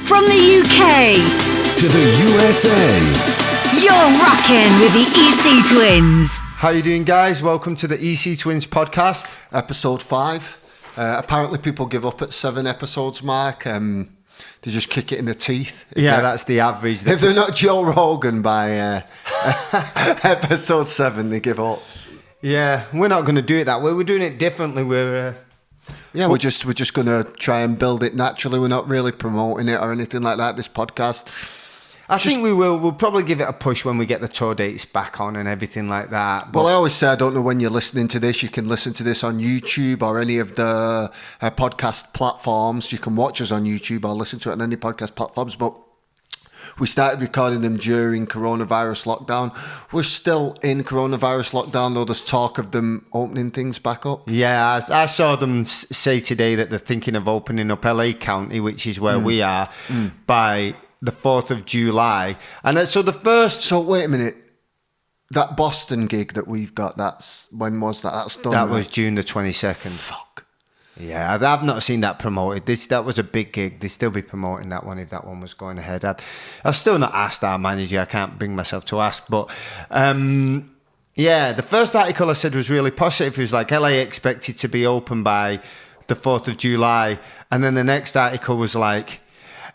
From the UK to the USA, you're rocking with the EC Twins. How you doing, guys? Welcome to the EC Twins podcast. Episode 5. Apparently people give up at 7 episodes mark. They just kick it in the teeth. Yeah, that's the average. If they're not Joe Rogan by episode 7, they give up. Yeah, we're not going to do it that way. We're doing it differently. We're just going to try and build it naturally. We're not really promoting it or anything like that, this podcast. I think we will. We'll probably give it a push when we get the tour dates back on and everything like that. Well, I always say I don't know when you're listening to this. You can listen to this on YouTube or any of the podcast platforms. You can watch us on YouTube or listen to it on any podcast platforms. But we started recording them during coronavirus lockdown. We're still in coronavirus lockdown, though there's talk of them opening things back up. Yeah, I saw them say today that they're thinking of opening up LA County, which is where we are, by the 4th of July. And so the first... So wait a minute. That Boston gig that we've got, when was that? That's done. That was June the 22nd. Fuck. Yeah, I've not seen that promoted. That was a big gig. They'd still be promoting that one if that one was going ahead. I've still not asked our manager. I can't bring myself to ask. But yeah, the first article I said was really positive. It was like LA expected to be open by the 4th of July. And then the next article was like,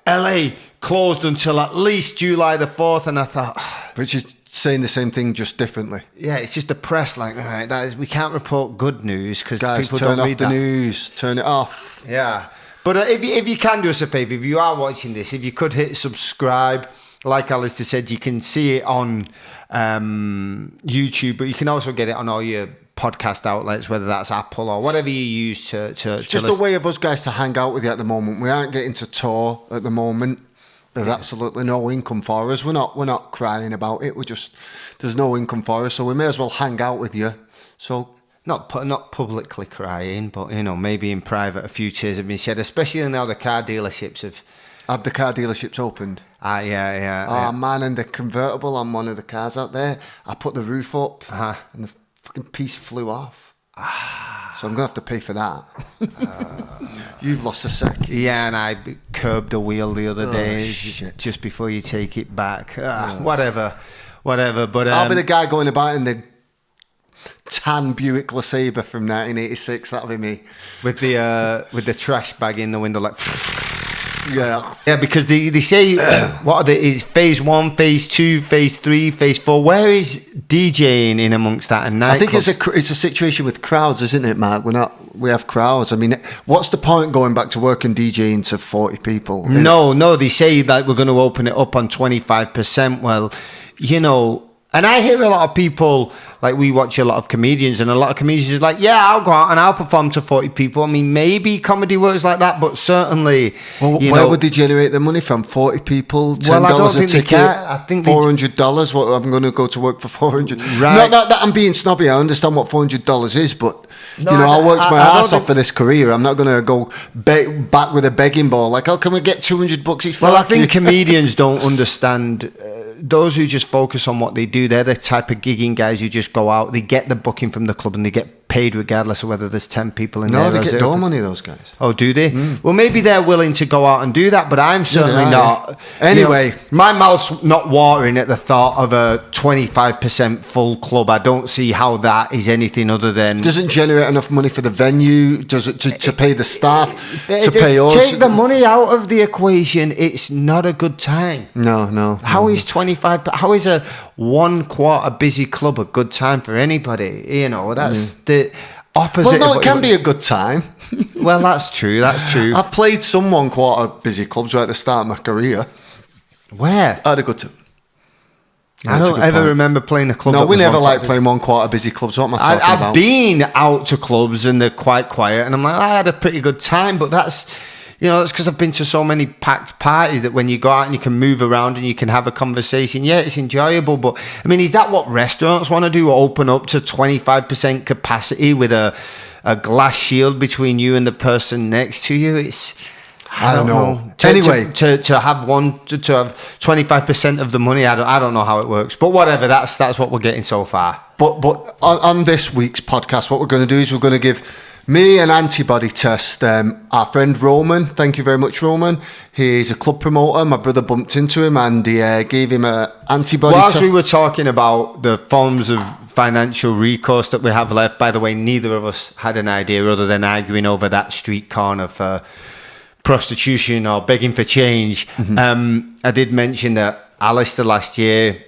LA closed until at least July the 4th. And I thought... Which is saying the same thing, just differently. Yeah, it's just the press, like, all right, we can't report good news because people turn don't off read the that. news. Turn it off. Yeah. But if you can do us a favour, if you are watching this, if you could hit subscribe, like Allister said, you can see it on YouTube, but you can also get it on all your podcast outlets, whether that's Apple or whatever you use to It's just a way of us guys to hang out with you at the moment. We aren't getting to tour at the moment. There's absolutely no income for us. We're not crying about it. There's no income for us, so we may as well hang out with you. So not publicly crying, but maybe in private a few tears have been shed, especially now the car dealerships have the car dealerships opened. Yeah. Oh man, and the convertible on one of the cars out there, I put the roof up and the fucking piece flew off. So I'm gonna have to pay for that. You've lost a second. Yeah, and I curbed a wheel the other day shit. just before you take it back. Whatever. But I'll be the guy going about in the tan Buick LeSabre from 1986. That'll be me with the trash bag in the window, like. Yeah, because they say what are is phase 1, phase 2, phase 3, phase 4. Where is DJing in amongst that and night? I think it's a situation with crowds, isn't it, Mark? We have crowds. I mean, what's the point going back to work and DJing to 40 people? No, they say that we're going to open it up on 25%. Well, and I hear a lot of people, like we watch a lot of comedians, and a lot of comedians are like, yeah, I'll go out and I'll perform to 40 people. I mean, maybe comedy works like that, but certainly... Well, where would they generate the money from? 40 people, $10 well, I don't think a ticket, I think $400? What, I'm going to go to work for $400? Right. Not that I'm being snobby, I understand what $400 is, but... I worked my ass off for this career. I'm not going to go back with a begging ball. Like, how can we get $200? Well, I think comedians don't understand. Those who just focus on what they do, they're the type of gigging guys who just go out. They get the booking from the club and they get paid regardless of whether there's 10 people in there. No, they get door money, those guys. Oh, do they? Well, maybe they're willing to go out and do that, but I'm certainly not. Anyway. My mouth's not watering at the thought of a 25% full club. I don't see how that is anything other than... Doesn't generate enough money for the venue, does it, to pay the staff, to pay us? Take the money out of the equation, it's not a good time. No. How is a 1 quarter busy club a good time for anybody? That's the opposite. Well, no, it can be a good time. Well, that's true. I've played some 1 quarter busy clubs right at the start of my career. Where? I had a good time. I don't ever remember playing a club. No, we never like playing 1 quarter busy clubs. What am I talking about? I've been out to clubs and they're quite quiet, and I'm like, I had a pretty good time, but that's because I've been to so many packed parties that when you go out and you can move around and you can have a conversation, yeah, it's enjoyable. But I mean, is that what restaurants want to do? Open up to 25% capacity with a glass shield between you and the person next to you? I don't know. Anyway, to have 25% of the money, I don't know how it works. But whatever, that's what we're getting so far. But on this week's podcast, what we're going to do is we're going to give Me and Antibody test. Our friend Roman, thank you very much, Roman. He's a club promoter. My brother bumped into him and he gave him a Antibody Whilst test. we were talking about the forms of financial recourse that we have left, by the way, neither of us had an idea other than arguing over that street corner for prostitution or begging for change. I did mention that Allister last year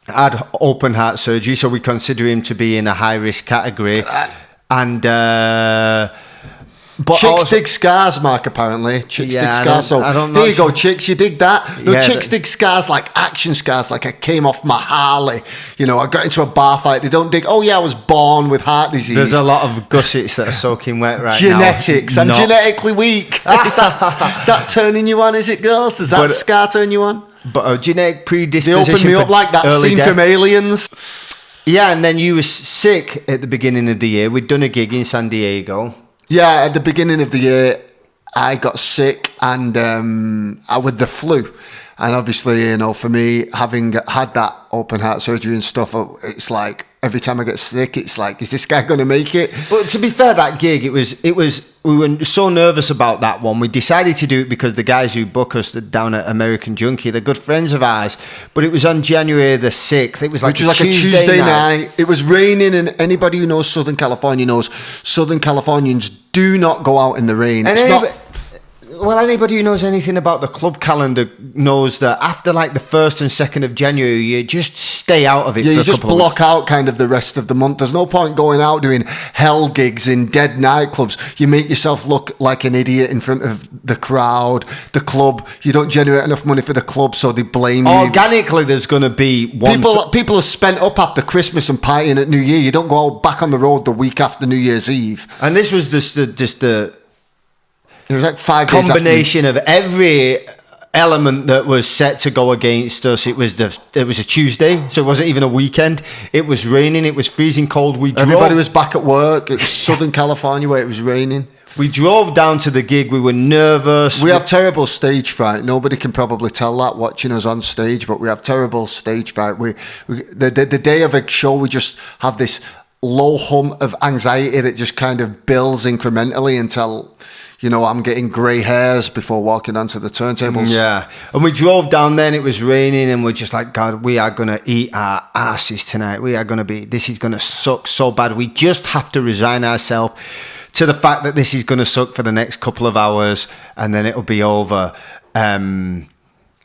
had open heart surgery, so we consider him to be in a high risk category. And but Chicks also, dig scars, Mark, apparently. Chicks dig I scars. So don't here know. you go, chicks, you dig that? No, Yeah, chicks dig scars like action scars, like I came off my Harley. You know, I got into a bar fight. They don't dig, oh yeah, I was born with heart disease. there's a lot of gussets that are soaking wet right Genetics. now. I'm Not- genetically weak. is that turning you on, is it, girls? Does that But- scar turn you on? But a genetic They predisposition. opened me for up like that early scene death. from Aliens. Yeah, and then you were sick at the beginning of the year. We'd done a gig in San Diego. Yeah, at the beginning of the year, I got sick and I with the flu. And obviously, you know, for me, having had that open heart surgery and stuff, it's like every time I get sick, it's like, is this guy going to make it? But to be fair, that gig, it was. We were so nervous about that one. We decided to do it because the guys who book us down at American Junkie, they're good friends of ours. But it was on January the 6th. It was like, Which was like a Tuesday night. It was raining, and anybody who knows Southern California knows Southern Californians do not go out in the rain. And It's not. well, anybody who knows anything about the club calendar knows that after like the 1st and 2nd of January, you just stay out of it Yeah, for you a just couple of block out kind of the rest of the month. There's no point going out doing hell gigs in dead nightclubs. You make yourself look like an idiot in front of the crowd, the club. You don't generate enough money for the club, so they blame you. Organically, there's going to be one. People are spent up after Christmas and partying at New Year. You don't go out back on the road the week after New Year's Eve. And this was just the It was like 5 days after combination of every element that was set to go against us. It was a Tuesday, so it wasn't even a weekend. It was raining. It was freezing cold. Everybody was back at work. It was Southern California where it was raining. We drove down to the gig. We were nervous. We have terrible stage fright. Nobody can probably tell that watching us on stage, but we have terrible stage fright. The day of a show, we just have this low hum of anxiety that just kind of builds incrementally until, you know, I'm getting grey hairs before walking onto the turntables. Yeah, and we drove down there and it was raining and we're just like, God, we are going to eat our asses tonight. This is going to suck so bad. We just have to resign ourselves to the fact that this is going to suck for the next couple of hours and then it'll be over.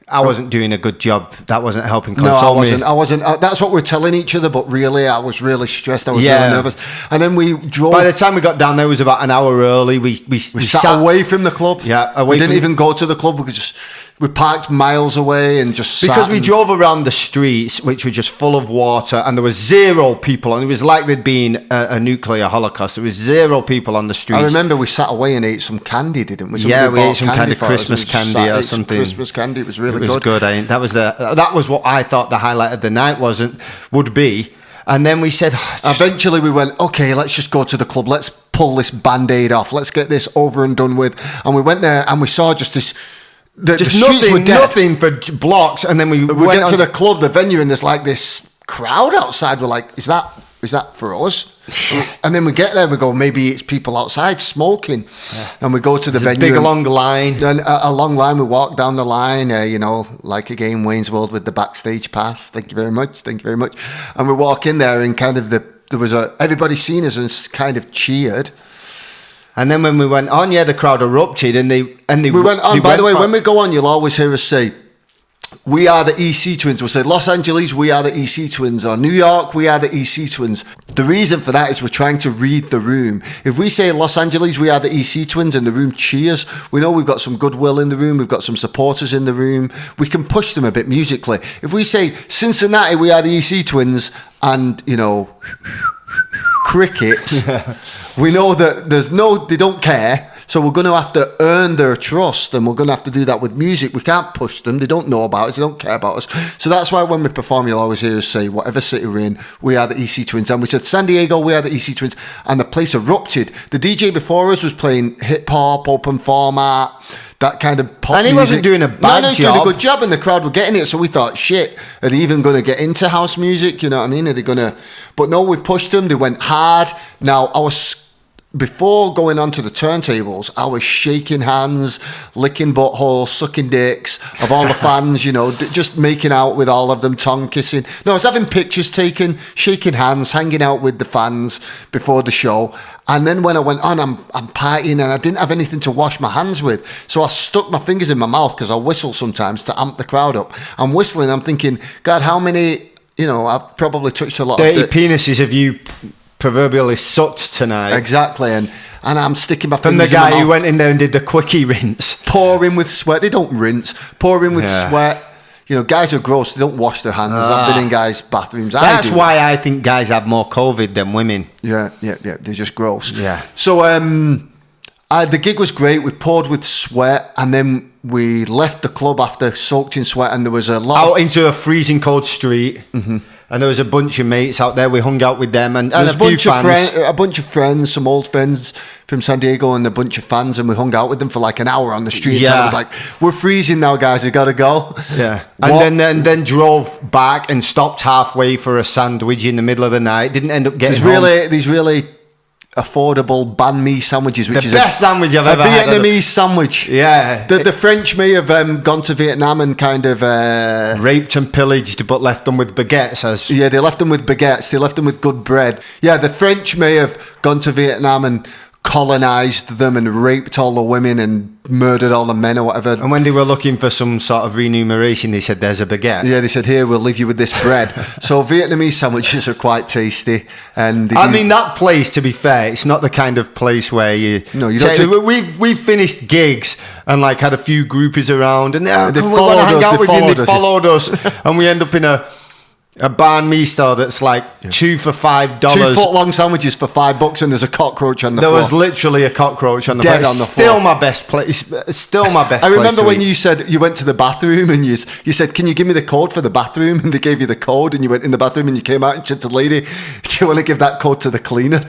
I wasn't doing a good job. That wasn't helping console me. I wasn't. That's what we're telling each other, but really, I was really stressed. I was Yeah. really nervous. And then we drove. By the time we got down there, it was about an hour early. We sat away from the club. Yeah, we didn't even go to the club. We parked miles away and just sat because we drove around the streets, which were just full of water, and there was zero people, and it was like there'd been a nuclear holocaust. There was zero people on the streets. I remember we sat away and ate some candy, didn't we? Yeah, we bought ate some candy, for us. Christmas We just candy or ate some something. Christmas candy. It was really It was good. That was what I thought the highlight of the night would be. And then we said, eventually we went, okay, let's just go to the club. Let's pull this Band-Aid off. Let's get this over and done with. And we went there and we saw just this. The streets were dead. nothing for blocks. And then we We went get to on the club, the venue, and there's like this crowd outside. We're like, is that for us? And then we get there and we go, maybe it's people outside smoking. Yeah. And we go to the venue. big long line. Then a long line, we walk down the line, like a game Wayne's World with the backstage pass. Thank you very much. And we walk in there and kind of everybody seen us and kind of cheered. And then when we went on, the crowd erupted and they We went on. By the way, when we go on, you'll always hear us say, we are the EC Twins. We'll say Los Angeles, we are the EC Twins. Or New York, we are the EC Twins. The reason for that is we're trying to read the room. If we say Los Angeles, we are the EC Twins, and the room cheers, we know we've got some goodwill in the room. We've got some supporters in the room. We can push them a bit musically. If we say Cincinnati, we are the EC Twins, and, crickets, we know that they don't care. So we're going to have to earn their trust, and we're going to have to do that with music. We can't push them. They don't know about us. They don't care about us. So that's why when we perform, you'll always hear us say, whatever city we're in, we are the EC Twins. And we said, San Diego, we are the EC Twins. And the place erupted. The DJ before us was playing hip-hop, open format, that kind of pop And he music. wasn't doing a bad he was job. doing a good job, and the crowd were getting it. So we thought, shit, are they even going to get into house music? You know what I mean? Are they going to... But no, we pushed them. They went hard. Now, before going onto the turntables, I was shaking hands, licking buttholes, sucking dicks of all the fans, just making out with all of them, tongue kissing. No, I was having pictures taken, shaking hands, hanging out with the fans before the show. And then when I went on, I'm partying and I didn't have anything to wash my hands with. So I stuck my fingers in my mouth because I whistle sometimes to amp the crowd up. I'm whistling, I'm thinking, God, how many, I've probably touched a lot dirty of penises have you proverbially sucked tonight? Exactly, and I'm sticking my From fingers the in my guy who mouth, went in there and did the quickie rinse. pouring with sweat. They don't rinse, pouring with sweat. Guys are gross. They don't wash their hands. I've been in guys' bathrooms. That's why I think guys have more COVID than women. Yeah. They're just gross. Yeah. So the gig was great. We poured with sweat, and then we left the club after soaked in sweat, and there was a lot out into a freezing cold street. Mm-hmm. And there was a bunch of mates out there. We hung out with them and a few fans. A bunch of friends, some old friends from San Diego, and a bunch of fans, and we hung out with them for like an hour on the street. Yeah. And I was like, "We're freezing now, guys. We gotta go." Yeah. And then drove back and stopped halfway for a sandwich in the middle of the night. Didn't end up getting home. These really affordable banh mi sandwiches, which the is best sandwich I've ever had. A Vietnamese sandwich. Yeah. The French may have gone to Vietnam and kind of raped and pillaged, but left them with baguettes. Yeah, they left them with baguettes. They left them with good bread. Yeah, the French may have gone to Vietnam and colonized them and raped all the women and murdered all the men or whatever. And when they were looking for some sort of remuneration, they said, "There's a baguette." Yeah, they said, "Here, we'll leave you with this bread." So Vietnamese sandwiches are quite tasty. And that place, to be fair, it's not the kind of place where you don't. We've finished gigs and like had a few groupies around, and they followed us, and we end up in a banh mi store that's like $2 for $5. 2 foot long sandwiches for $5, and there's a cockroach on the floor. There was literally a cockroach on the Dead floor. on the Still floor. my best place. Still my best. I remember when you said you went to the bathroom and you said, "Can you give me the code for the bathroom?" And they gave you the code, and you went in the bathroom and you came out and said to the lady, "Do you want to give that code to the cleaner?"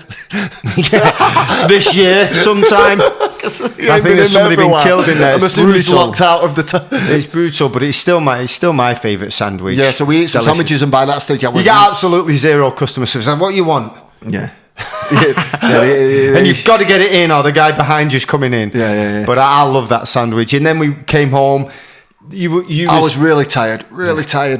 This year, sometime. I think there's somebody been killed in there. I'm assuming he's locked out of the time. It's brutal, but it's still my favourite sandwich. Yeah, so we ate some sandwiches, and by that stage, I was. You get absolutely zero customer service. What you want? Yeah. And you've got to get it in, or the guy behind you's coming in. Yeah. But I love that sandwich. And then we came home. I was really tired,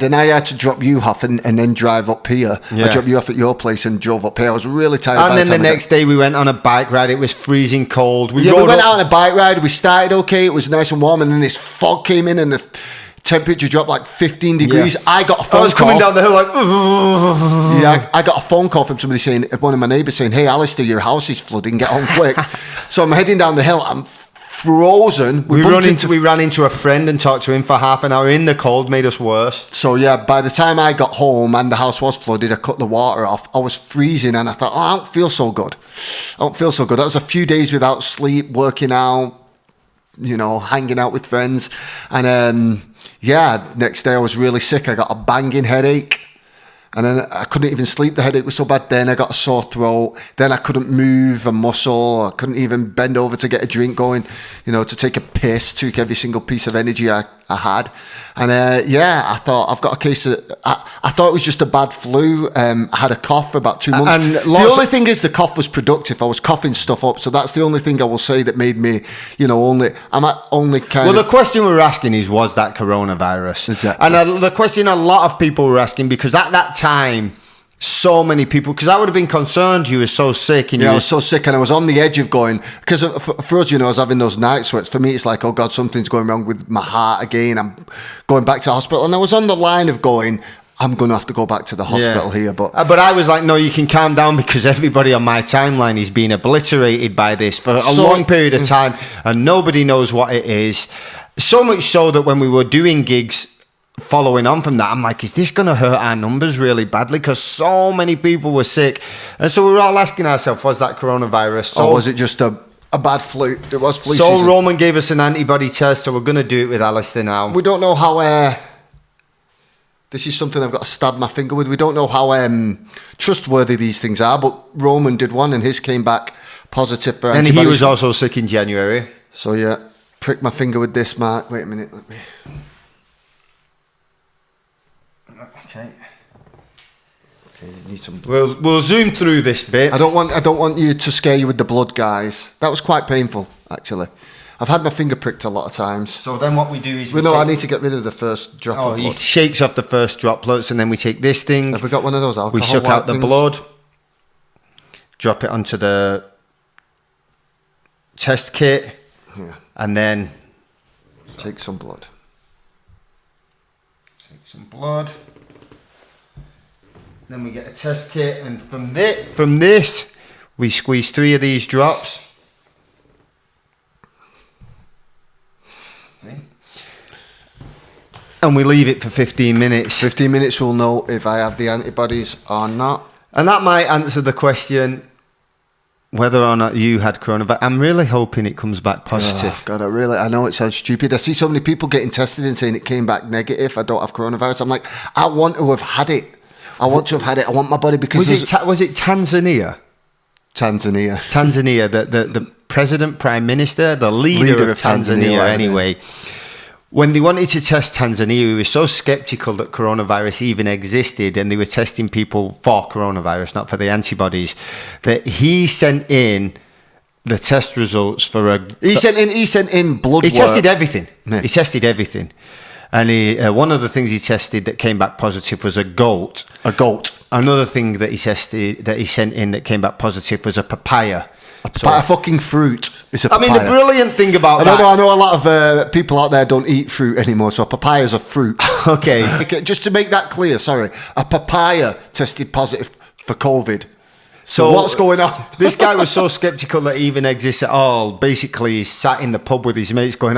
and I had to drop you off and then drive up here. Yeah. I dropped you off at your place and drove up here. I was really tired. And then the next day we went on a bike ride. It was freezing cold. We went out on a bike ride. We started okay. It was nice and warm, and then this fog came in, and the temperature dropped like 15 degrees. Yeah. I got a phone call. I was coming down the hill like... Yeah, I got a phone call from somebody saying, one of my neighbours saying, "Hey, Allister, your house is flooding. Get home quick." So I'm heading down the hill. I'm frozen. We ran into a friend and talked to him for half an hour in the cold, made us worse. So yeah, by the time I got home and the house was flooded, I cut the water off. I was freezing, and I thought, I don't feel so good. That was a few days without sleep, working out, hanging out with friends. And next day I was really sick. I got a banging headache. And then I couldn't even sleep. The headache was so bad. Then I got a sore throat. Then I couldn't move a muscle. I couldn't even bend over to get a drink going, to take a piss. Took every single piece of energy I had. And I thought, I've got a case of... I thought it was just a bad flu. I had a cough for about 2 months. And the only thing is the cough was productive. I was coughing stuff up. So that's the only thing I will say that made me, only kind of... Well, the question we were asking is, was that coronavirus? Exactly. And the question a lot of people were asking, because at that time, so many people, because I would have been concerned you were so sick. I was so sick, and I was on the edge of going, because for us, I was having those night sweats. For me, it's like, oh God, something's going wrong with my heart again. I'm going back to the hospital. And I was on the line of going, I'm going to have to go back to the hospital here. But I was like, no, you can calm down, because everybody on my timeline is being obliterated by this for a long period of time, and nobody knows what it is. So much so that when we were doing gigs, following on from that, I'm like, is this going to hurt our numbers really badly? Because so many people were sick. And so we were all asking ourselves, was that coronavirus? Or was it just a bad flu? It was flu season. So Roman gave us an antibody test, so we're going to do it with Allister now. We don't know how... this is something I've got to stab my finger with. We don't know how trustworthy these things are, but Roman did one, and his came back positive for antibodies. And he was also sick in January. So yeah, prick my finger with this, Mark. Wait a minute, let me... Okay. Okay, you need some blood. We'll zoom through this bit. I don't want you to scare you with the blood, guys. That was quite painful, actually. I've had my finger pricked a lot of times. So then what we do is... I need to get rid of the first drop of blood. He shakes off the first droplets, and then we take this thing. Have we got one of those alcohol We suck out the things? blood, drop it onto the test kit, and then... Take some blood. Take some blood. Then we get a test kit, and from this, we squeeze 3 of these drops. See? And we leave it for 15 minutes. 15 minutes will know if I have the antibodies or not. And that might answer the question whether or not you had coronavirus. I'm really hoping it comes back positive. Oh, God, I know it sounds stupid. I see so many people getting tested and saying it came back negative. I don't have coronavirus. I'm like, I want to have had it. I want to have had it. I want my body because... Was it Tanzania? Tanzania, the president, prime minister, the leader of Tanzania anyway. When they wanted to test Tanzania, we were so skeptical that coronavirus even existed, and they were testing people for coronavirus, not for the antibodies, that he sent in the test results for a... He sent in blood He work. tested everything. Yeah. He tested everything. And one of the things he tested that came back positive was a goat. A goat. Another thing that he tested, that he sent in that came back positive was a papaya. A fucking fruit. It's a papaya. I mean, the brilliant thing about that... I know a lot of people out there don't eat fruit anymore, so a papaya is a fruit. Okay. Just to make that clear, sorry. A papaya tested positive for COVID. So what's going on? This guy was so sceptical that it even exists at all. Basically, he sat in the pub with his mates going,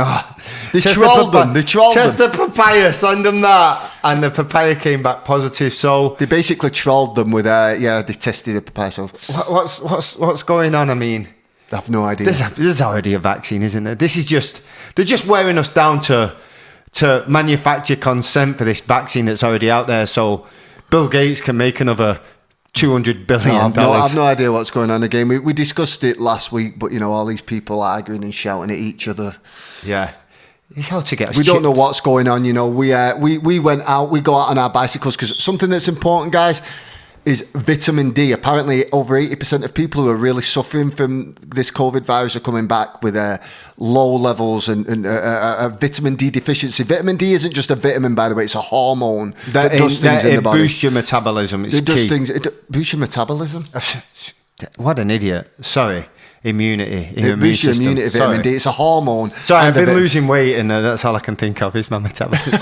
They trolled them. Test the papaya, send them that. And the papaya came back positive, so... They basically trolled them with, they tested the papaya. So What's going on? I mean... I have no idea. There's already a vaccine, isn't there? This is just... They're just wearing us down to manufacture consent for this vaccine that's already out there, so Bill Gates can make another... $200 billion. I have no idea what's going on again. We discussed it last week, but all these people arguing and shouting at each other. Yeah, it's how to get us. We don't know what's going on. We went out. We go out on our bicycles because something that's important, guys, is vitamin D. Apparently, over 80% of people who are really suffering from this COVID virus are coming back with low levels and vitamin D deficiency. Vitamin D isn't just a vitamin, by the way; it's a hormone that does things in the body. It boosts your metabolism. It does things. It boosts your metabolism. What an idiot! Sorry. Immunity. It boosts your immunity, vitamin D. It's a hormone. Sorry, I've been losing weight, and that's all I can think of is my metabolism.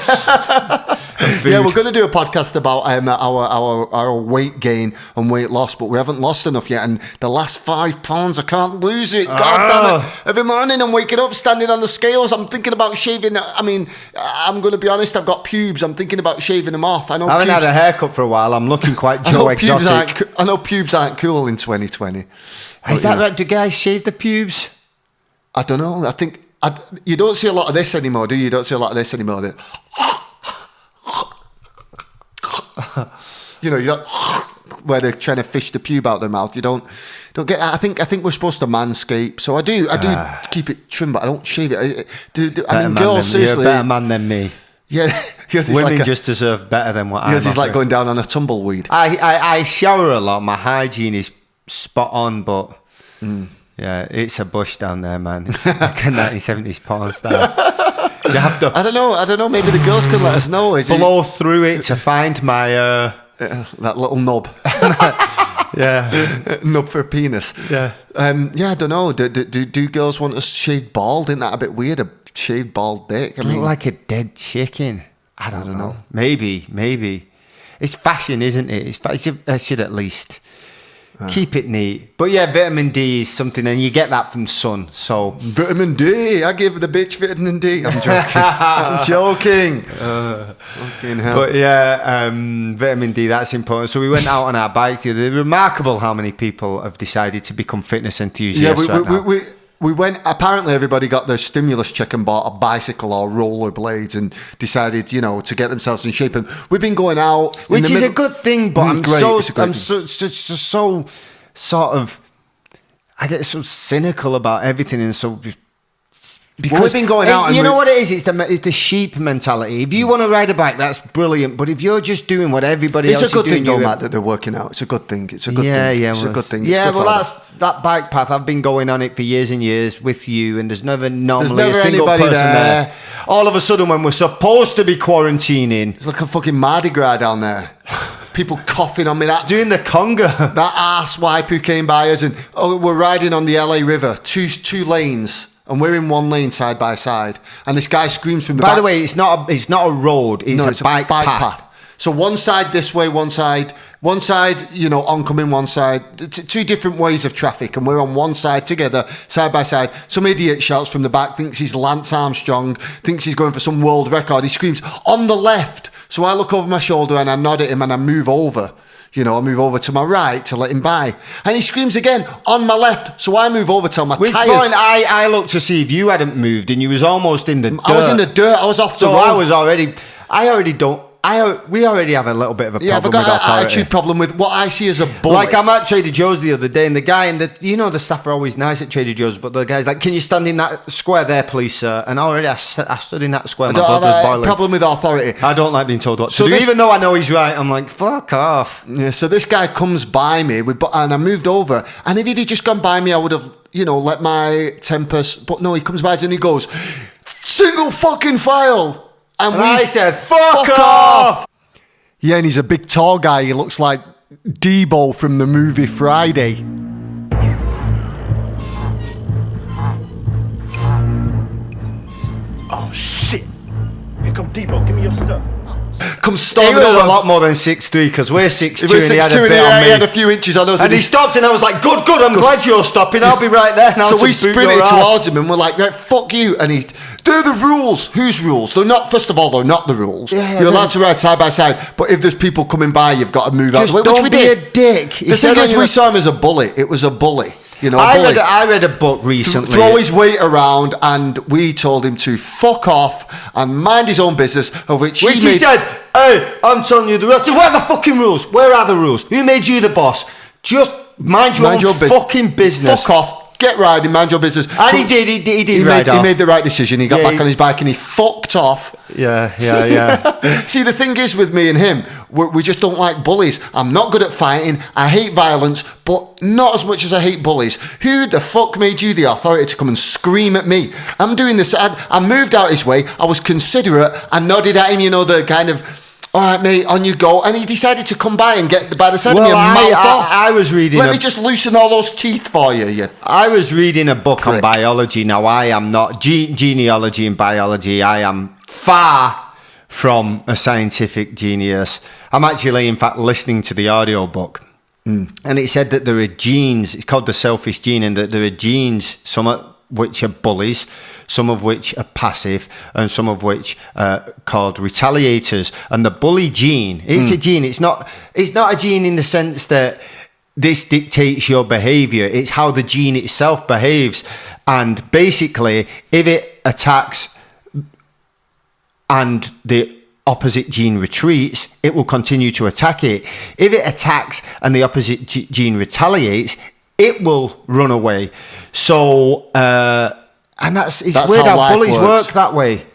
Yeah, we're going to do a podcast about our weight gain and weight loss, but we haven't lost enough yet. And the last 5 pounds, I can't lose it. God damn it! Every morning I'm waking up, standing on the scales. I'm thinking about shaving. I mean, I'm going to be honest. I've got pubes. I'm thinking about shaving them off. I haven't had a haircut for a while. I'm looking quite Joe Exotic. I know pubes aren't cool in 2020. Is that right? Do guys shave the pubes? I don't know. I think you don't see a lot of this anymore, do you? You don't see a lot of this anymore. You don't where they're trying to fish the pube out their mouth. You don't get. I think we're supposed to manscape, so I do keep it trimmed, but I don't shave it. Girls, seriously, you're a better man than me. Yeah, women just deserve better than what I am. He's like going down on a tumbleweed. I shower a lot. My hygiene is spot on, but yeah, it's a bush down there, man. It's like a 1970s porn star. You have to. I don't know. Maybe the girls can let us know. Blow through it to find my that little knob. Yeah, knob for a penis. Yeah. I don't know. Do girls want us shaved bald? Isn't that a bit weird? A shaved bald dick. I mean, like a dead chicken. I don't know. Maybe. It's fashion, isn't it? I should at least keep it neat. But yeah, vitamin D is something, and you get that from sun. So vitamin D. I give the bitch vitamin D. I'm joking. I'm joking. Fucking hell. But yeah, vitamin D, that's important. So we went out on our bikes. It's remarkable how many people have decided to become fitness enthusiasts. Yeah, we went. Apparently, everybody got their stimulus check and bought a bicycle or rollerblades and decided, to get themselves in shape. And we've been going out, which is a good thing. But I get so cynical about everything, and so Because we've been going out, you know what it is? It's the sheep mentality. If you want to ride a bike, that's brilliant. But if you're just doing what everybody else is doing, it's a good thing, though, Matt, that they're working out. It's a good thing. It's a good thing. It's a good thing. Yeah, well, that's that bike path. I've been going on it for years and years with you, and there's never a single person there. All of a sudden, when we're supposed to be quarantining, it's like a fucking Mardi Gras down there. People coughing on me. That doing the conga. That ass wipe who came by us, and we're riding on the LA River, two lanes. And we're in one lane side by side, and this guy screams from the back. By the way, it's not a road. It's a bike path. So one side this way, one side, oncoming one side. Two different ways of traffic, and we're on one side together, side by side. Some idiot shouts from the back, thinks he's Lance Armstrong, thinks he's going for some world record. He screams, "On the left!" So I look over my shoulder and I nod at him and I move over. I move over to my right to let him by. And he screams again, "On my left." So I move over till my tyres... Which point I looked to see if you hadn't moved and you was almost in the dirt. I was in the dirt. I was off the road. We already have a little bit of a problem with authority. I've got an attitude problem with what I see as a bully. Like, I'm at Trader Joe's the other day, and the guy, the staff are always nice at Trader Joe's, but the guy's like, "Can you stand in that square there, please, sir?" And already I stood in that square. My blood was boiling. Problem with authority. I don't like being told what to do, even though I know he's right. I'm like, fuck off. Yeah. So this guy comes by me, and I moved over, and if he'd just gone by me, I would have, let my temper. But no, he comes by and he goes, "Single fucking file." And I said, fuck off. Yeah, and he's a big tall guy. He looks like Debo from the movie Friday. Oh, shit. Here come Debo. Give me your stuff. Come storming over. He was over. a lot more than 6'3", because we're 6'2", and he had a and bit on me. He had a few inches on us. And he stopped, and I was like, good, I'm glad you're stopping. I'll be right there now. So we sprinted towards him, and we're like, right, fuck you. And they're the rules. Whose rules? They're not, first of all, they're not the rules. Yeah, you're allowed to ride side by side, but if there's people coming by, you've got to move out. Don't be a dick. The thing is, we saw him as a bully. It was a bully. I read a book recently. Throw his weight around, and we told him to fuck off and mind his own business, of which he said, "Hey, I'm telling you the rules." I said, "Where are the fucking rules? Where are the rules? Who made you the boss? Just mind your own fucking business. Fuck off. Get riding, mind your business." And he did ride off. He made the right decision. He got back on his bike and he fucked off. Yeah. See, the thing is with me and him, we just don't like bullies. I'm not good at fighting. I hate violence, but not as much as I hate bullies. Who the fuck made you the authority to come and scream at me? I'm doing this. I moved out his way. I was considerate. I nodded at him, the kind of... "All right, mate, on you go." And he decided to come by and get by the side of me and mouth off. I was reading... Let me just loosen all those teeth for you. I was reading a book on biology. Now, I am not... genealogy and biology, I am far from a scientific genius. I'm actually, in fact, listening to the audio book. And it said that there are genes, it's called the selfish gene, and that there are genes, some of which are bullies, some of which are passive, and some of which are called retaliators. And the bully gene, it's a gene. It's not a gene in the sense that this dictates your behavior. It's how the gene itself behaves. And basically, if it attacks and the opposite gene retreats, it will continue to attack it. If it attacks and the opposite gene retaliates, it will run away. So, and that's weird how bullies work that way.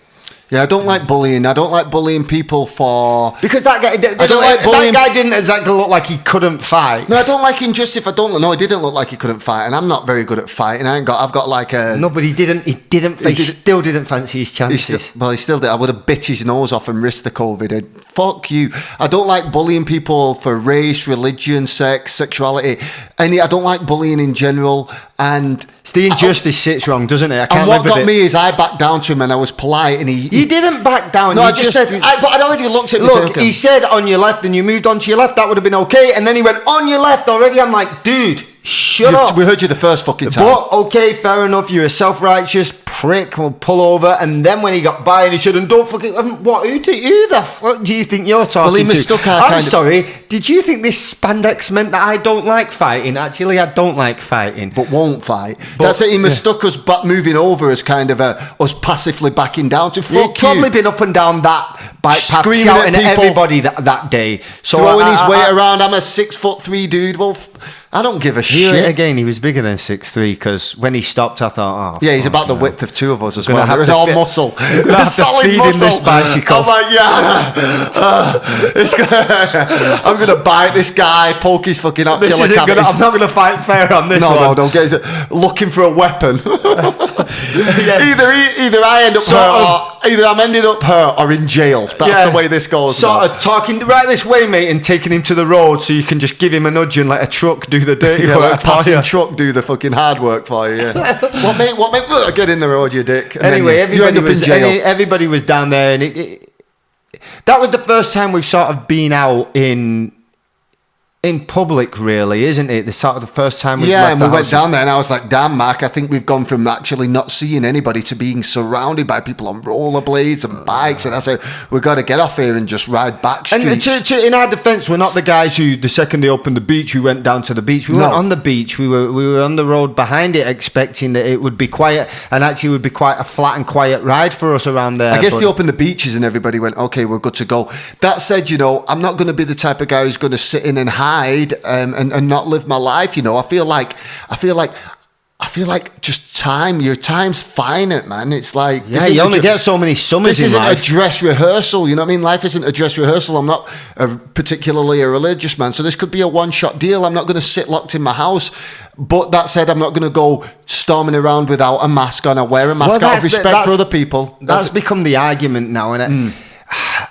Yeah, I don't like bullying. I don't like bullying people for... Because that guy... That guy didn't exactly look like he couldn't fight. No, I don't like injustice. No, he didn't look like he couldn't fight, and I'm not very good at fighting. I've got like a... No, but he still didn't fancy his chances. He still did. I would have bit his nose off and risked the COVID. Fuck you. I don't like bullying people for race, religion, sex, sexuality. I don't like bullying in general, and... It's the injustice sits wrong, doesn't it? I can't and what got me is I backed down to him and I was polite, and he didn't back down. No, I just said... but I'd already looked at him. Look, he said on your left and you moved on to your left, that would have been okay. And then he went on your left already. I'm like, dude, shut up. We heard you the first fucking time. But, okay, fair enough. You're a self-righteous prick. We'll pull over. And then when he got by and he said, and don't fucking... What? Who the fuck do you think you're talking he mistook our I'm sorry. Did you think this spandex meant that I don't like fighting? Actually, I don't like fighting. But won't fight. That's it. He mistook us moving over as kind of us passively backing down to fuck you. He'd probably been up and down that bike path shouting at everybody that day. So throwing his weight around. I'm a 6'3" dude. Well... I don't give a Here shit. again, he was bigger than 6'3", because when he stopped, I thought, Yeah, he's about the width of two of us as Gonna well. have It was to all fit- muscle. Gonna have to Solid feed him muscle. this bicycle. I'm like, I'm going to bite this guy, poke his fucking I'm not going to fight fair on this one. No, don't get it. Looking for a weapon. Either I end up hurt, either I'm ending up hurt or in jail. That's the way this goes. Sort of talking right this way, mate, and taking him to the road so you can just give him a nudge and let a truck do the dirty Yeah, work. let a passing truck do the fucking hard work for you. Yeah. What mate? Ugh, get in the road, you dick. And Anyway, then you end up in jail. everybody was down there, and that was the first time we've sort of been out in public, really, isn't it? The sort of the first time we've left and the we went house. down there, and I was like, "Damn, Mark! I think we've gone from actually not seeing anybody to being surrounded by people on rollerblades and bikes." And I said, "We've got to get off here and just ride back streets." And in our defence, we're not the guys who, the second they opened the beach, we went down to the beach. We weren't on the beach. We were on the road behind it, expecting that it would be quiet, and actually it would be quite a flat and quiet ride for us around there. I guess they opened the beaches and everybody went, okay, we're good to go. That said, I'm not going to be the type of guy who's going to sit in and hide and not live my life. I feel like just your time's finite, man. It's like, you only get so many summers This in isn't life. a dress rehearsal, you know what I mean? Life isn't a dress rehearsal. I'm not particularly a religious man, so this could be a one-shot deal. I'm not going to sit locked in my house. But that said, I'm not going to go storming around without a mask on. I wear a mask out of respect for other people. That's become the argument now, and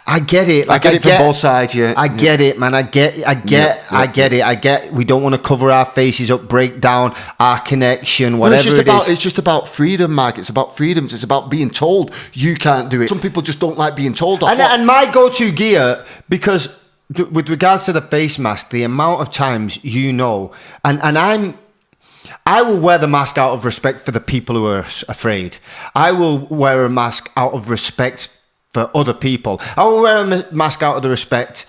I get it. I get it from both sides, yeah. I get it, man. I get it. We don't want to cover our faces up, break down our connection, whatever It's just about freedom, Mark. It's about freedoms. It's about being told you can't do it. Some people just don't like being told. And my go-to gear, because with regards to the face mask, the amount of times and I will wear the mask out of respect for the people who are afraid. I will wear a mask out of respect for other people. I will wear a mask out of respect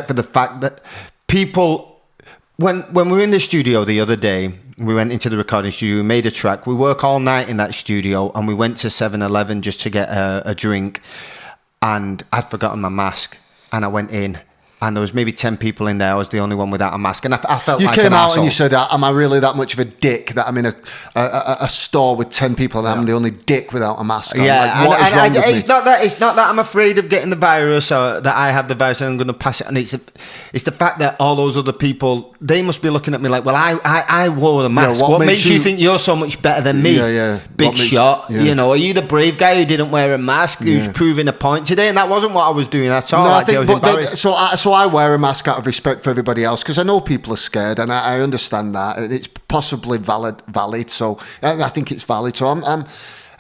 for the fact that people, when we were in the studio the other day, we went into the recording studio, we made a track, we work all night in that studio, and we went to 7-Eleven just to get a drink, and I'd forgotten my mask, and I went in, and there was maybe 10 people in there. I was the only one without a mask, and I felt like an You came out asshole. and you said, am I really that much of a dick that I'm in a store with 10 people and I'm the only dick without a mask on? Yeah, Like, what is wrong with me? it's not that I'm afraid of getting the virus or that I have the virus and I'm going to pass it. And it's the fact that all those other people, they must be looking at me like, well, I wore the mask. what what makes makes you you think you're so much better than me? Yeah. Big What makes- shot. yeah. Are you the brave guy who didn't wear a mask, who's proving a point today? And that wasn't what I was doing at all. No, I Actually, I think, was embarrassed. so I wear a mask out of respect for everybody else because I know people are scared and I understand that and it's possibly valid. So I think it's valid. So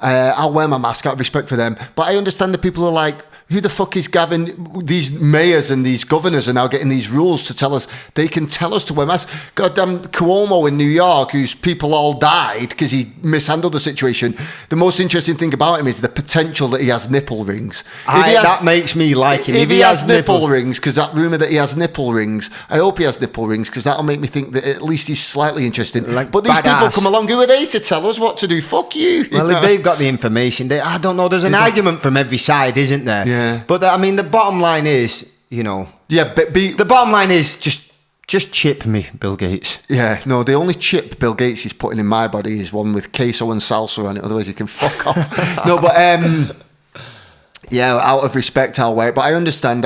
I'll wear my mask out of respect for them. But I understand the people who are like, who the fuck is Gavin? These mayors and these governors are now getting these rules to tell us they can tell us to wear masks. Goddamn Cuomo in New York, whose people all died because he mishandled the situation. The most interesting thing about him is the potential that he has nipple rings. That makes me like him. If he has nipple rings, because that rumour that he has nipple rings, I hope he has nipple rings because that'll make me think that at least he's slightly interesting. But these people come along, who are they to tell us what to do? Fuck you. Well, if they've got the information, I don't know. There's an argument from every side, isn't there? Yeah. But I mean, the bottom line is, Yeah, but the bottom line is just chip me, Bill Gates. Yeah, no, the only chip Bill Gates is putting in my body is one with queso and salsa on it. Otherwise, he can fuck off. No, but yeah, out of respect, I'll wear it. But I understand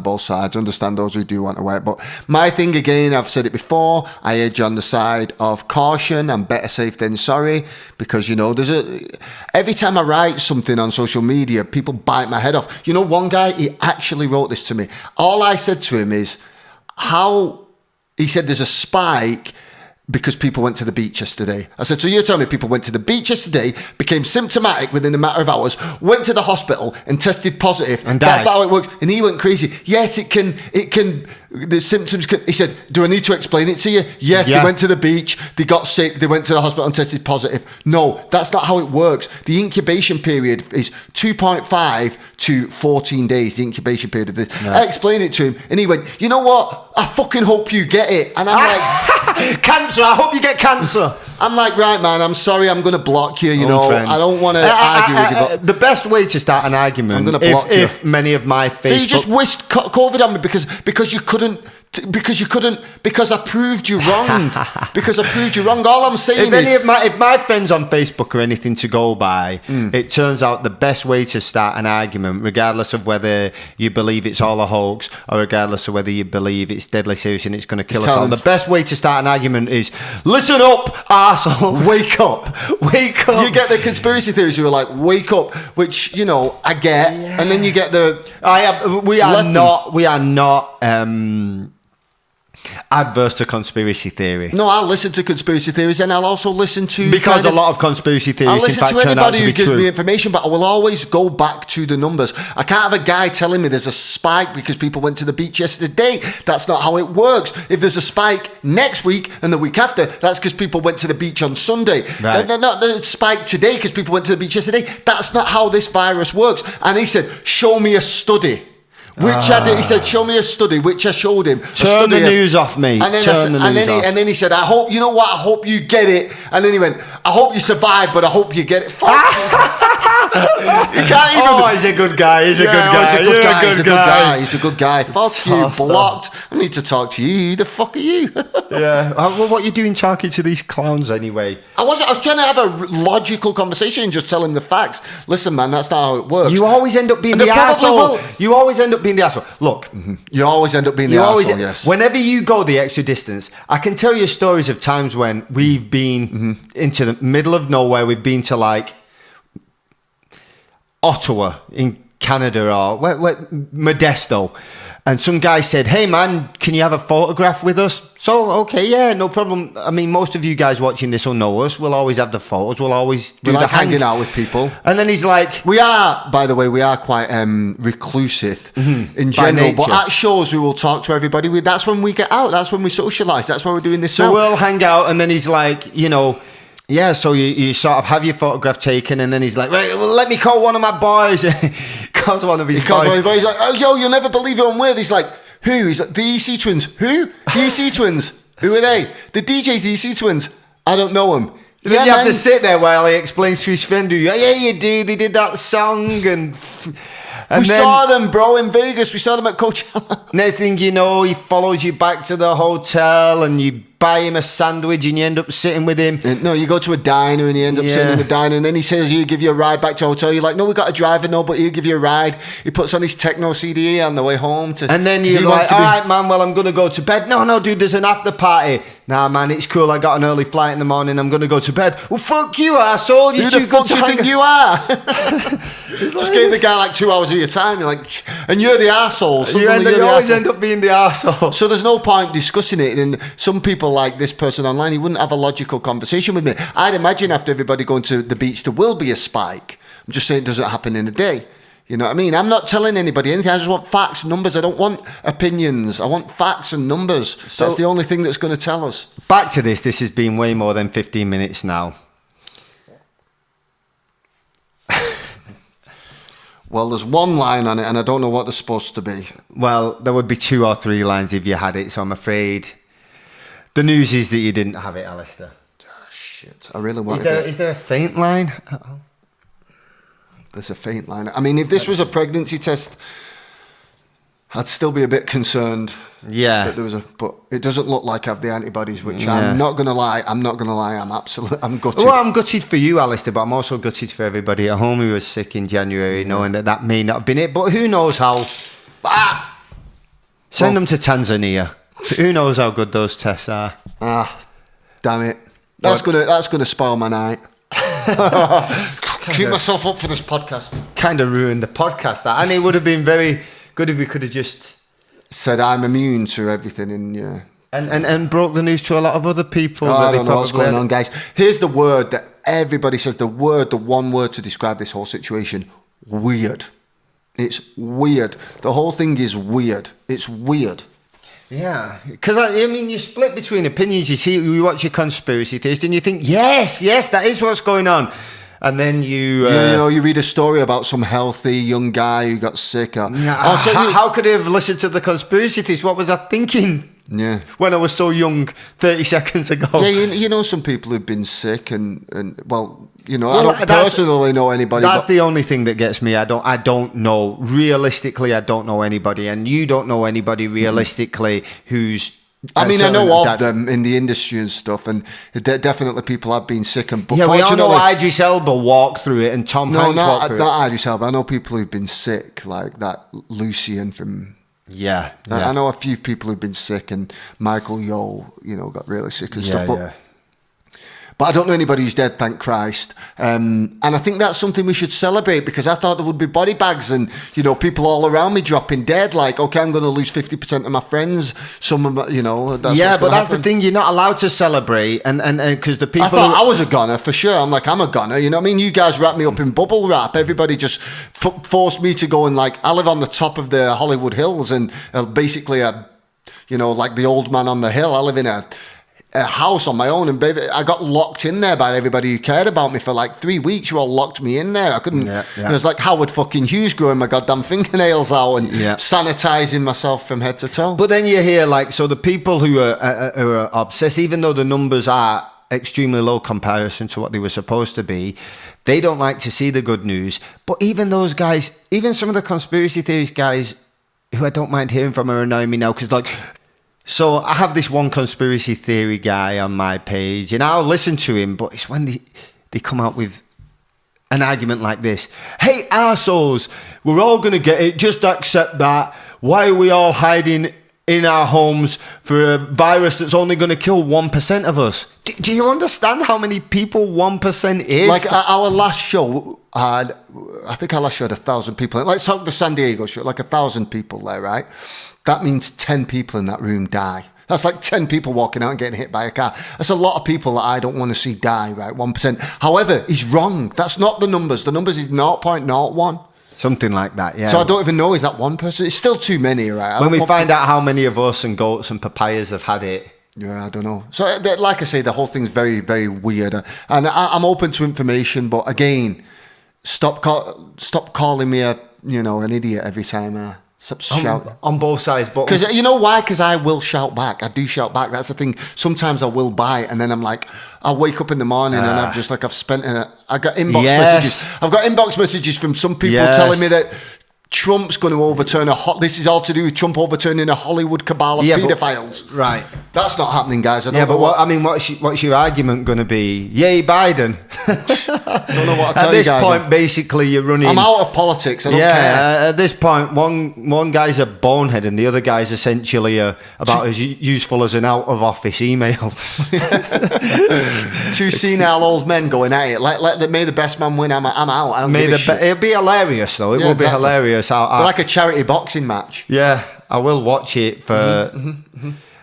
both sides. I understand those who do want to wear it. But my thing, again, I've said it before, I edge on the side of caution and better safe than sorry. Because, every time I write something on social media, people bite my head off. One guy, he actually wrote this to me. All I said to him is, he said there's a spike because people went to the beach yesterday. I said, so you're telling me people went to the beach yesterday, became symptomatic within a matter of hours, went to the hospital and tested positive. And died. That's not how it works. And he went crazy. Yes, it can, the symptoms can, he said, do I need to explain it to you? Yes, Yeah. They went to the beach, they got sick, they went to the hospital and tested positive. No, that's not how it works. The incubation period is 2.5 to 14 days, the incubation period of this. Yeah. I explained it to him and he went, you know what? I fucking hope you get it. And I'm like, cancer. I hope you get cancer. I'm like, right, man, I'm sorry, I'm going to block you, Friend. I don't want to argue with you. But The best way to start an argument, I'm gonna block if many of my Facebook... so you just wished COVID on me because you couldn't Because you couldn't, because I proved you wrong. Because I proved you wrong. All I'm saying if my friends on Facebook are anything to go by, it turns out the best way to start an argument, regardless of whether you believe it's all a hoax or regardless of whether you believe it's deadly serious and it's going to kill us all, the best way to start an argument is, listen up, arseholes. Wake up. Wake up. You get the conspiracy theories who are like, wake up, which, you know, I get. Yeah. And then you get the... We are not adverse to conspiracy theory. No, I'll listen to conspiracy theories, and I'll also listen to... Because a lot of conspiracy theories, I'll listen in fact, to anybody turn out to who be gives true. me information, but I will always go back to the numbers. I can't have a guy telling me there's a spike because people went to the beach yesterday. That's not how it works. If there's a spike next week and the week after, that's because people went to the beach on Sunday. Right. They're not the spike today because people went to the beach yesterday. That's not how this virus works. And he said, show me a study. Which I did. He said, show me a study, which I showed him. Turn the news off, mate. And then he said, I hope, you know what, I hope you get it. And then he went, I hope you survive, but I hope you get it. Fuck. You can't even... Oh, he's a good guy. He's a good guy. He's a good guy. He's a good guy. He's a good guy. Fuck you, blocked. I need to talk to you. Who the fuck are you? Yeah. Well, what are you doing talking to these clowns anyway? I was trying to have a logical conversation and just tell him the facts. Listen, man, that's not how it works. You always end up being And the they probably asshole. will. You always end up being the asshole. Look, You always end up being the asshole, yes. Whenever you go the extra distance, I can tell you stories of times when we've been into the middle of nowhere. We've been to like Ottawa in Canada or Modesto. And some guy said, hey man, can you have a photograph with us? So, okay, yeah, no problem. I mean, most of you guys watching this will know us. We'll always have the photos. We'll always do We like the hanging out with people. And then he's like... We are, by the way, quite reclusive in By general. But nature. at shows, we will talk to everybody. That's when we get out. That's when we socialise. That's why we're doing this So now. we'll hang out, and then he's like, you know... Yeah, so you sort of have your photograph taken, and then he's like, right, well, let me call one of my boys. Calls one of his boys. He's like, oh, yo, you'll never believe who I'm with. He's like, who? He's like, the EC Twins. Who? The EC Twins. Who are they? The DJs, the EC Twins. I don't know them. Then you have to sit there while he explains to his friend, yeah, you do. They did that song, and we saw them, bro, in Vegas. We saw them at Coachella. Next thing you know, he follows you back to the hotel, and you buy him a sandwich, and you end up sitting with him. No, you go to a diner and you end up sitting in the diner, and then he says he'll give you a ride back to the hotel. You're like, no, we got a driver, no, but he'll give you a ride. He puts on his techno CD on the way home. And then you're like, all right, man, well, I'm going to go to bed. No, dude, there's an after party. Nah, man, it's cool. I got an early flight in the morning. I'm going to go to bed. Well, fuck you, arsehole. Who the fuck do you think you are? Just gave the guy like 2 hours of your time. You're like, and you're the arsehole. You always end up being the arsehole. So there's no point discussing it. And some people like this person online, he wouldn't have a logical conversation with me. I'd imagine after everybody going to the beach, there will be a spike. I'm just saying it doesn't happen in a day. You know what I mean? I'm not telling anybody anything. I just want facts, numbers. I don't want opinions. I want facts and numbers. So that's the only thing that's going to tell us. Back to this. This has been way more than 15 minutes now. Well, there's one line on it, and I don't know what they're supposed to be. Well, there would be 2 or 3 lines if you had it, so I'm afraid the news is that you didn't have it, Allister. Oh, shit. I really want it. Is there a faint line? There's a faint line. I mean, if this was a pregnancy test, I'd still be a bit concerned. Yeah. But it doesn't look like I have the antibodies, which I'm not going to lie. I'm gutted. Well, I'm gutted for you, Allister, but I'm also gutted for everybody at home who was sick in January, knowing that may not have been it. But who knows how? Send them to Tanzania. Who knows how good those tests are? Damn it. That's gonna spoil my night. Keep myself up for this podcast. Kind of ruined the podcast, that. And it would have been very good if we could have just said I'm immune to everything and broke the news to a lot of other people. I don't know what's going on, guys. Here's the word that everybody says, the one word to describe this whole situation: weird. It's weird. The whole thing is weird. It's weird. Yeah, because I mean, you split between opinions. You watch your conspiracy theories, and you think, yes, that is what's going on, and then you read a story about some healthy young guy who got sick. How could I have listened to the conspiracy theories? What was I thinking? Yeah, when I was so young, 30 seconds ago. Yeah, you know some people who've been sick, and You know, I don't personally know anybody. That's the only thing that gets me. I don't know. Realistically, I don't know anybody, and you don't know anybody realistically who's. I mean, I know of them in the industry and stuff, and definitely people have been sick. But yeah, we all know Idris Elba walked through it, and Tom Hanks walked through it. Not Idris Elba. I know people who've been sick, like that Lucian from. Yeah. I know a few people who've been sick, and Michael Yeoh, got really sick and stuff. But I don't know anybody who's dead, thank Christ. And I think that's something we should celebrate, because I thought there would be body bags and, people all around me dropping dead. Like, okay, I'm going to lose 50% of my friends. Some of my, that's that's the thing. You're not allowed to celebrate. And because the people... I thought I was a gunner, for sure. I'm a gunner. You know what I mean? You guys wrap me up in bubble wrap. Everybody just forced me to go and, I live on the top of the Hollywood Hills, and basically, like the old man on the hill. I live in a house on my own, and baby, I got locked in there by everybody who cared about me for 3 weeks. You all locked me in there. I couldn't. It was like Howard fucking Hughes growing my goddamn fingernails out and sanitizing myself from head to toe. But then you hear so the people who are obsessed, even though the numbers are extremely low comparison to what they were supposed to be, they don't like to see the good news. But even those guys, even some of the conspiracy theories guys, who I don't mind hearing from, are annoying me now, because So I have this one conspiracy theory guy on my page, and I'll listen to him, but it's when they come out with an argument like this. Hey, arseholes, we're all going to get it, just accept that. Why are we all hiding in our homes for a virus that's only going to kill 1% of us? Do you understand how many people 1% is? Our last show had, I think our last show had 1,000 people. Let's talk the San Diego show, 1,000 people there, right? That means 10 people in that room die. That's 10 people walking out and getting hit by a car. That's a lot of people that I don't want to see die, right? 1%. However, he's wrong. That's not the numbers. The numbers is 0.01. Something like that, yeah. So I don't even know, is that one person? It's still too many, right? When we find out how many of us and goats and papayas have had it. Yeah, I don't know. So, like I say, the whole thing's very, very weird. And I'm open to information, but again, stop calling me an idiot every time stop shouting. On both sides. Because you know why? Because I will shout back. I do shout back. That's the thing. Sometimes I will buy, and then I'm I wake up in the morning and I'm just I've spent I got inbox messages. I've got inbox messages from some people telling me that Trump's going to overturn this is all to do with Trump overturning a Hollywood cabal of paedophiles. Right. That's not happening, guys. I don't know what's your argument going to be? Yay, Biden. Don't know what to tell you guys. At this point, basically, you're running... I'm out of politics. I don't care. At this point, one guy's a bonehead and the other guy's essentially about as useful as an out-of-office email. Two senile old men going at it. May the best man win. I'm out. I don't give a shit. It'll be hilarious, though. It will be hilarious. Like a charity boxing match. Yeah, I will watch it for...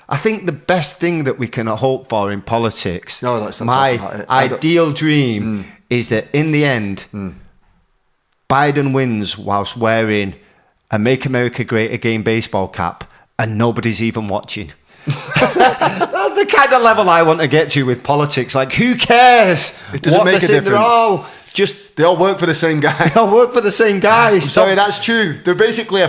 I think the best thing that we can hope for in politics, my ideal dream is that in the end, Biden wins whilst wearing a Make America Great Again baseball cap and nobody's even watching. That's the kind of level I want to get to with politics. Who cares? It doesn't make a difference. They all work for the same guy. They all work for the same guy. I'm sorry, that's true. They're basically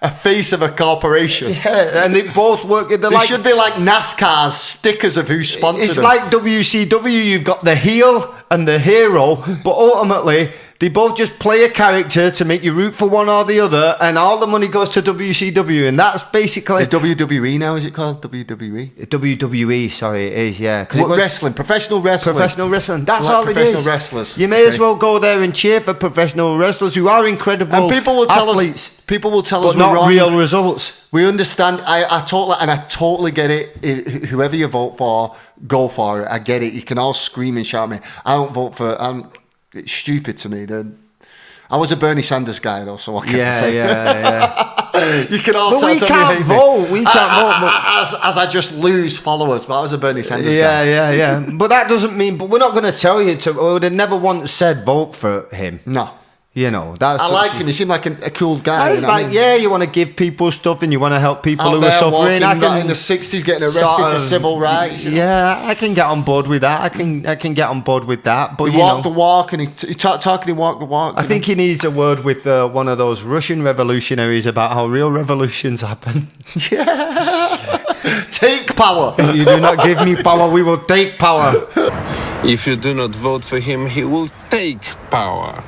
a face of a corporation. Yeah, and they both work. They should be like NASCAR's stickers of who sponsored them. It's like WCW. You've got the heel and the hero, but ultimately they both just play a character to make you root for one or the other, and all the money goes to WCW, and that's basically... It's WWE now, is it called? WWE? WWE, sorry, it is, yeah. Wrestling, professional wrestling. Professional wrestling, that's all it is. Professional wrestlers. You may as well go there and cheer for professional wrestlers who are incredible athletes. And people will tell us but we're not wrong. Real results. We understand. I totally get it. Whoever you vote for, go for it. I get it. You can all scream and shout at me. I don't vote for... It's stupid to me. I was a Bernie Sanders guy though, so what can I say? Yeah. You can all tell me. We can't vote. We can't vote. As I just lose followers, but I was a Bernie Sanders guy. Yeah. But that doesn't mean. But we're not going to tell you to. I would have never once said vote for him. No. That's. I liked him. He seemed like a cool guy. You want to give people stuff and you want to help people who are suffering. In the 60s, getting arrested for civil rights. Yeah, I can get on board with that. I can get on board with that. But he walked the walk, and he talked and he walked the walk. I think he needs a word with one of those Russian revolutionaries about how real revolutions happen. Yeah. Take power. If you do not give me power, we will take power. If you do not vote for him, he will take power.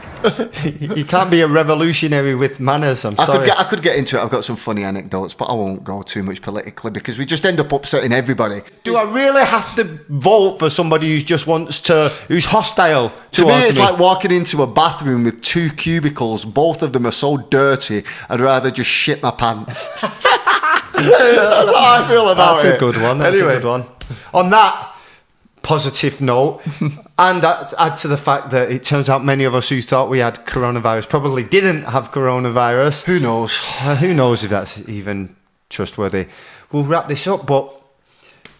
You can't be a revolutionary with manners. I'm sorry. I could get into it. I've got some funny anecdotes, but I won't go too much politically because we just end up upsetting everybody. Do I really have to vote for somebody who's hostile To me, it's like walking into a bathroom with 2 cubicles. Both of them are so dirty, I'd rather just shit my pants. That's how I feel about it. That's a good one. That's a good one. On that positive note, and add to the fact that it turns out many of us who thought we had coronavirus probably didn't have coronavirus. Who knows? Who knows if that's even trustworthy. We'll wrap this up, but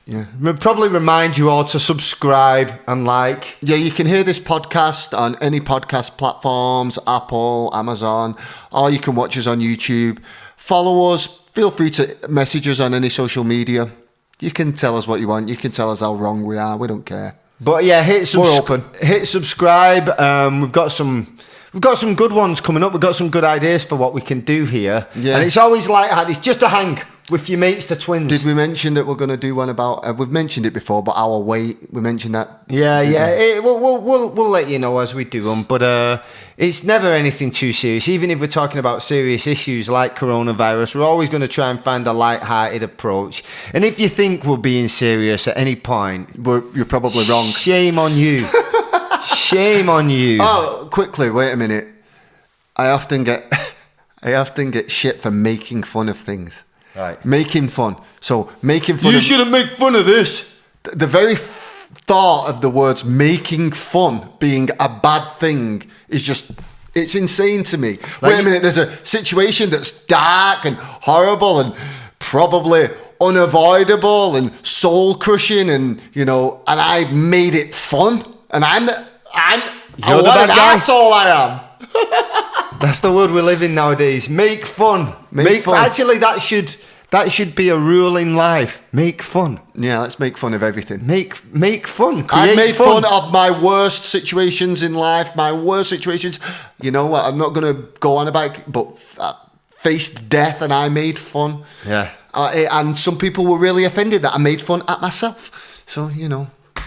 we'll probably remind you all to subscribe and like. Yeah, you can hear this podcast on any podcast platforms, Apple, Amazon, or you can watch us on YouTube. Follow us. Feel free to message us on any social media. You can tell us what you want. You can tell us how wrong we are. We don't care. But yeah, We're open. Hit subscribe. We've got some good ones coming up. We've got some good ideas for what we can do here. Yeah. And it's always like that. It's just a hang with your mates, the twins. Did we mention that we're going to do one about? We've mentioned it before, but our weight. We mentioned that. Yeah. We'll let you know as we do them. But it's never anything too serious. Even if we're talking about serious issues like coronavirus, we're always going to try and find a light-hearted approach. And if you think we're being serious at any point, You're probably wrong. Shame on you. Shame on you. Oh, quickly, wait a minute. I often get shit for making fun of things. Right. Making fun. So making fun. You shouldn't make fun of this. The very thought of the words making fun being a bad thing is just, it's insane to me. Wait a minute, there's a situation that's dark and horrible and probably unavoidable and soul crushing and I made it fun and what an asshole I am. That's the world we live in nowadays. Make fun. Make fun. Actually, that should be a rule in life. Make fun. Yeah, let's make fun of everything. Make fun. I Create made fun of my worst situations in life. My worst situations. You know what? I'm not going to go on about it, but faced death and I made fun. Yeah. And some people were really offended that I made fun at myself. So,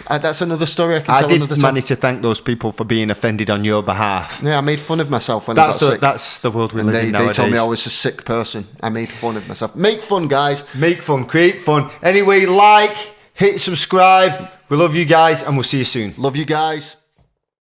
that's another story I can tell another did time. manage to thank those people for being offended on your behalf. Yeah, I made fun of myself when I got sick. That's the world we live in nowadays. They told me I was a sick person. I made fun of myself. Make fun, guys. Make fun. Create fun. Anyway, hit subscribe. We love you guys and we'll see you soon. Love you guys.